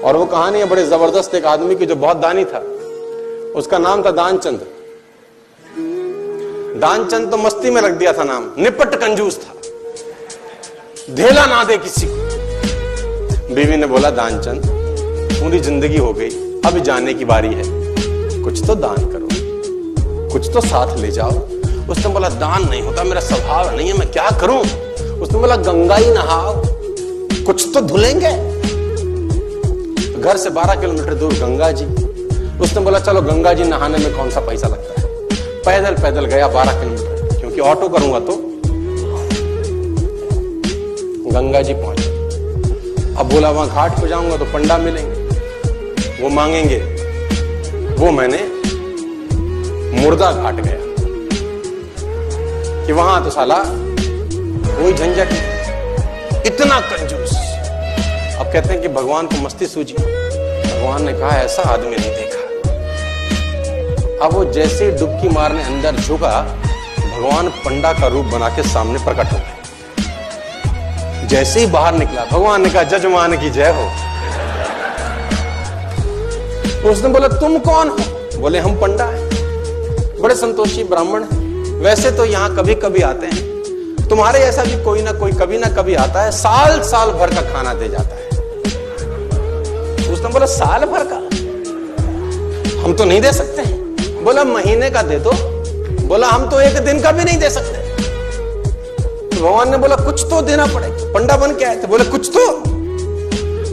और वो कहानी है बड़े जबरदस्त एक आदमी की जो बहुत दानी था। उसका नाम था दानचंद। दानचंद तो मस्ती में रख दिया था नाम, निपट कंजूस था, धेला ना दे किसी को। बीवी ने बोला दानचंद पूरी जिंदगी हो गई, अब जाने की बारी है, कुछ तो दान करो, कुछ तो साथ ले जाओ। उसने बोला दान नहीं होता, मेरा स्वभाव नहीं है, मैं क्या करूं। उसने बोला गंगा ही नहाओ, कुछ तो धुलेंगे। घर से 12 किलोमीटर दूर गंगा जी। उसने बोला चलो गंगा जी नहाने में कौन सा पैसा लगता है। पैदल पैदल गया 12 किलोमीटर, क्योंकि ऑटो करूंगा तो। गंगा जी पहुंचे। अब बोला वहां घाट पे जाऊंगा तो पंडा मिलेंगे, वो मांगेंगे। वो मैंने मुर्दा घाट गया कि वहां तो साला कोई झंझट नहीं, इतना कंजूस। अब कहते हैं कि भगवान को मस्ती सूझी। भगवान ने कहा ऐसा आदमी नहीं देखा। अब वो जैसे ही डुबकी मारने अंदर झुका, भगवान पंडा का रूप बना के सामने प्रकट हो गए। जैसे ही बाहर निकला, भगवान ने कहा जजमान की जय हो। उसने बोला तुम कौन हो? बोले हम पंडा हैं, बड़े संतोषी ब्राह्मण हैं। वैसे तो यहाँ कभी कभी आते हैं, तुम्हारे ऐसा भी कोई ना कोई कभी ना कभी आता है, साल साल भर का खाना दे जाता है। उसने बोला साल भर का? हम तो नहीं दे सकते हैं। बोला महीने का दे दो। बोला हम तो एक दिन का भी नहीं दे सकते। तो भगवान ने बोला कुछ तो देना पड़ेगा, पंडा बन के आए थे। बोले कुछ तो।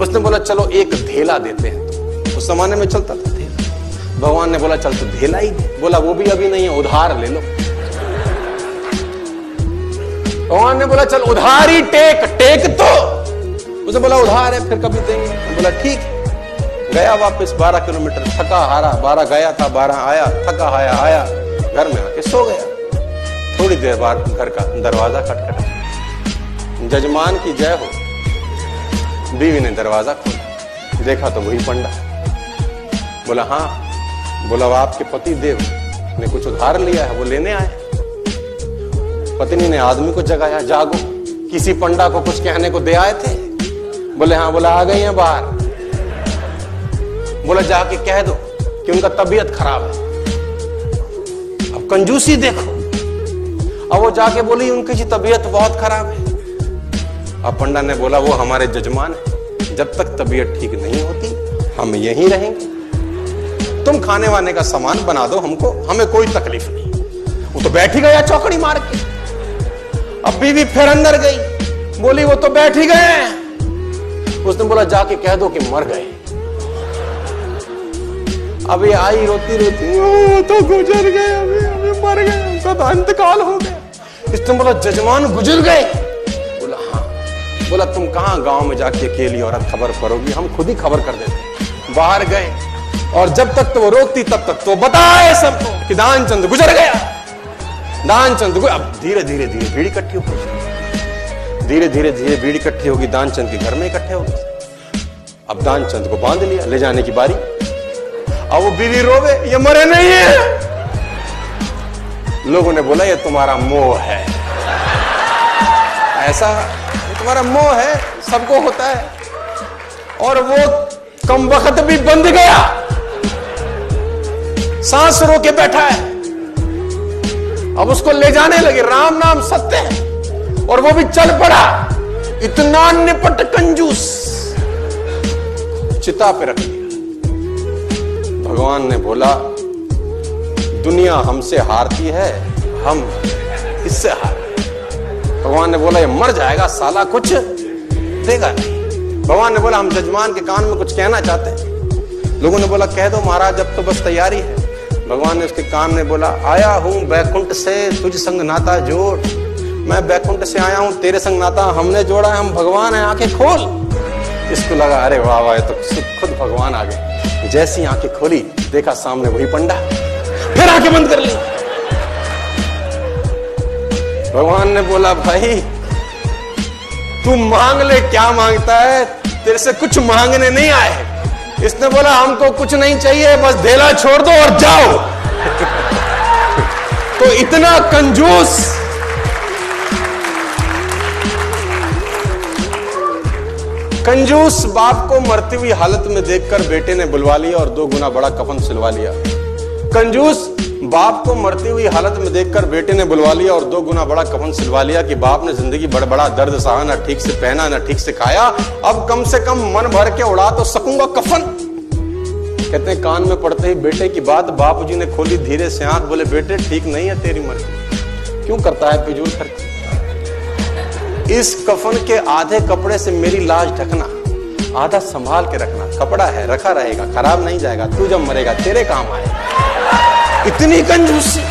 उसने बोला चलो एक धेला देते हैं। तो उस जमाने में चलता था धेला। भगवान ने बोला चल तो धेला ही दे। बोला वो भी अभी नहीं है, उधार ले लो। भगवान ने बोला चल उधार ही टेक तो। उसने बोला उधार है, फिर कभी देंगे। बोला ठीक है। गया वापस 12 किलोमीटर, थका हारा। 12 गया था, 12 आया, थका हाया आया, घर में आके सो गया। थोड़ी देर बाद घर का दरवाजा खटखटा। जजमान की जय हो। बीवी ने दरवाजा खोला, देखा तो वही पंडा। बोला हाँ। बोला वो आपके पति देव ने कुछ उधार लिया है, वो लेने आए। पत्नी ने आदमी को जगाया, जागो, किसी पंडा को कुछ कहने को दे आए थे? बोले हाँ। बोला आ गई हैं बाहर। बोला जाके कह दो कि उनका तबीयत खराब है। अब कंजूसी देखो। अब वो जाके बोली उनकी तबीयत बहुत खराब है। अब पंडा ने बोला वो हमारे जजमान है, जब तक तबीयत ठीक नहीं होती हम यहीं रहेंगे। तुम खाने वाने का सामान बना दो हमको, हमें कोई तकलीफ नहीं। वो तो बैठ ही गया चौकड़ी मार के। अब बीवी फिर अंदर गई, बोली वो तो बैठ ही गए। उसने बोला जाके कह दो कि मर गए। अभी आई रोती रोती, तो गुजर गए, अभी मर गए, उनका तो इंतकाल हो गया। इसने बोला जजमान गुजर गए? बोला हाँ। बोला तुम कहां गांव में जाके अकेली औरत खबर करोगी, हम खुद ही खबर कर देते। बाहर गए और जब तक तो वो रोकती तब तक तो बताए सबको कि दानचंद गुजर गया। दानचंद को अब धीरे धीरे धीरे भीड़ इकट्ठी होगी, धीरे धीरे धीरे भीड़ इकट्ठी होगी, दानचंद के घर में इकट्ठे हो गए। अब दानचंद को बांध लिया, ले जाने की बारी। अब वो बीवी रोवे, ये मरे नहीं है। लोगों ने बोला ये तुम्हारा मोह है, ऐसा तुम्हारा मोह है, सबको होता है। और वो कमबख्त भी बंध गया, सांस रो के बैठा है। अब उसको ले जाने लगे, राम नाम सत्य है, और वो भी चल पड़ा। इतना निपट कंजूस, चिता पे रख दिया। भगवान ने बोला दुनिया हमसे हारती है, हम इससे हार। भगवान ने बोला ये मर जाएगा साला, कुछ देगा नहीं। भगवान ने बोला हम जजमान के कान में कुछ कहना चाहते हैं। लोगों ने बोला कह दो महाराज, अब तो बस तैयारी है। भगवान ने उसके कान में बोला आया हूं बैकुंठ से तुझ संग नाता जोड़। मैं बैकुंठ से आया हूं, तेरे संग नाता हमने जोड़ा है, हम भगवान है, आंखें खोल। इसको लगा अरे वाह वाह, तो खुद भगवान आ गए। जैसी आंखें खोली, देखा सामने वही पंडा, फिर आंखें बंद कर ली। भगवान ने बोला भाई तू मांग ले, क्या मांगता है, तेरे से कुछ मांगने नहीं आए। इसने बोला हमको कुछ नहीं चाहिए, बस धेला छोड़ दो और जाओ। तो इतना कंजूस, कंजूस बाप को मरती हुई हालत में देखकर बेटे ने बुलवा लिया और 2 गुना बड़ा कफन सिलवा लिया। कंजूस बाप को मरती हुई हालत में देखकर बेटे ने बुलवा लिया और 2 गुना बड़ा कफन सिलवा लिया कि बाप ने जिंदगी बड़ा दर्द सहा, ना ठीक से पहना ना ठीक से खाया, अब कम से कम मन भर के उड़ा तो सकूंगा कफन। कहते हैं कान में पड़ते ही बेटे की बात बापूजी ने खोली धीरे से आंख, बोले बेटे ठीक नहीं है तेरी मर्जी, क्यों करता है फिजूल खर्च? इस कफन के आधे कपड़े से मेरी लाश ढकना, आधा संभाल के रखना, कपड़ा है रखा रहेगा, खराब नहीं जाएगा, तू जब मरेगा तेरे काम आएगा। इतनी कंजूसी।